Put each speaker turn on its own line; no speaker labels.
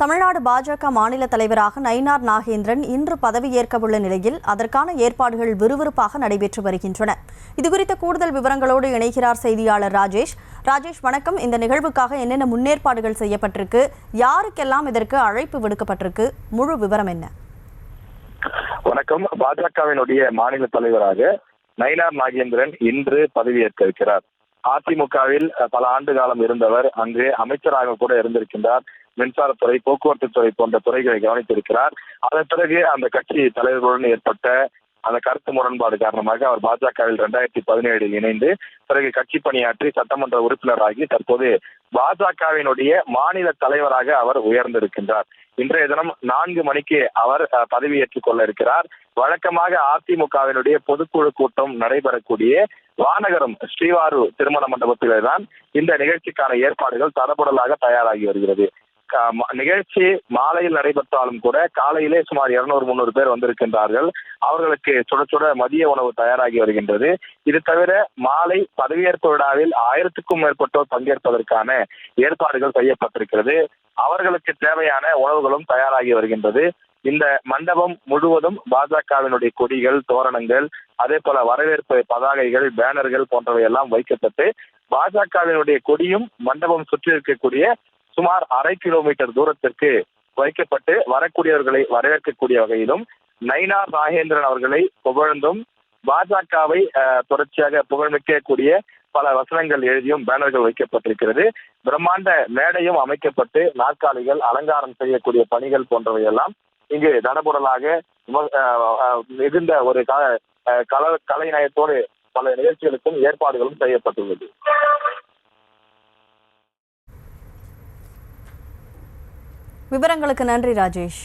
தமிழ்நாடு பாஜக மாநில தலைவராக நயினார் நாகேந்திரன் இன்று பதவியேற்க உள்ள நிலையில் அதற்கான ஏற்பாடுகள் விறுவிறுப்பாக நடைபெற்று வருகின்றன. இதுகுறித்த கூடுதல் விவரங்களோடு இணைகிறார் செய்தியாளர் ராஜேஷ். வணக்கம். இந்த நிகழ்வுக்காக என்னென்ன முன்னேற்பாடுகள் செய்யப்பட்டிருக்கு, யாருக்கெல்லாம் இதற்கு அழைப்பு விடுக்கப்பட்டிருக்கு, முழு விவரம் என்ன?
வணக்கம். பாஜகவினுடைய மாநில தலைவராக நயினார் நாகேந்திரன் இன்று பதவியேற்க இருக்கிறார். அதிமுகவில் பல ஆண்டு காலம் இருந்தவர். அங்கு அமைச்சராக கூட இருந்திருக்கின்றார். மின்சாரத்துறை, போக்குவரத்து துறை போன்ற துறைகளை கவனித்திருக்கிறார். அதன் பிறகு அந்த கட்சி தலைவர்களுடன் ஏற்பட்ட அந்த கருத்து முரண்பாடு காரணமாக அவர் பாஜகவில் 2017 இணைந்து பிறகு கட்சி பணியாற்றி சட்டமன்ற உறுப்பினராகி தற்போது பாஜகவினுடைய மாநில தலைவராக அவர் உயர்ந்திருக்கின்றார். இன்றைய தினம் 4 மணிக்கு அவர் பதவியேற்றுக் கொள்ள இருக்கிறார். வழக்கமாக அதிமுகவினுடைய பொதுக்குழு கூட்டம் நடைபெறக்கூடிய வானகரம் ஸ்ரீவாரு திருமண மண்டபத்திலே தான் இந்த நிகழ்ச்சிக்கான ஏற்பாடுகள் தடபுடலாக தயாராகி வருகிறது. நிகழ்ச்சி மாலையில் நடைபெற்றாலும் கூட காலையிலே சுமார் 200-300 பேர் வந்திருக்கின்றார்கள். அவர்களுக்கு சுட சுட மதிய உணவு தயாராகி வருகின்றது. இது தவிர மாலை பதவியேற்பு விழாவில் 1000க்கும் மேற்பட்டோர் பங்கேற்பதற்கான ஏற்பாடுகள் செய்யப்பட்டிருக்கிறது. அவர்களுக்கு தேவையான உணவுகளும் தயாராகி வருகின்றது. இந்த மண்டபம் முழுவதும் பாஜகவினுடைய கொடிகள், தோரணங்கள், அதே போல வரவேற்பு பதாகைகள், பேனர்கள் போன்றவை எல்லாம் வைக்கப்பட்டு பாஜகவினுடைய கொடியும் மண்டபம் சுற்றி இருக்கக்கூடிய சுமார் 1/2 கிலோமீட்டர் தூரத்திற்கு வைக்கப்பட்டு வரக்கூடியவர்களை வரவேற்கக்கூடிய வகையிலும் நயினார் நாகேந்திரன் அவர்களை புகழ்ந்தும் பாஜகவை தொடர்ச்சியாக புகழ்மிக்கக்கூடிய பல வசனங்கள் எழுதியும் பேனர்கள் வைக்கப்பட்டிருக்கிறது. பிரம்மாண்ட மேடையும் அமைக்கப்பட்டு நாற்காலிகள் அலங்காரம் செய்யக்கூடிய பணிகள் போன்றவை எல்லாம் இங்கு தடபுடலாக மிகுந்த ஒரு கலை நயத்தோடு பல நிகழ்ச்சிகளுக்கும் ஏற்பாடுகளும் செய்யப்பட்டுள்ளது.
விவரங்களுக்கு நன்றி ராஜேஷ்.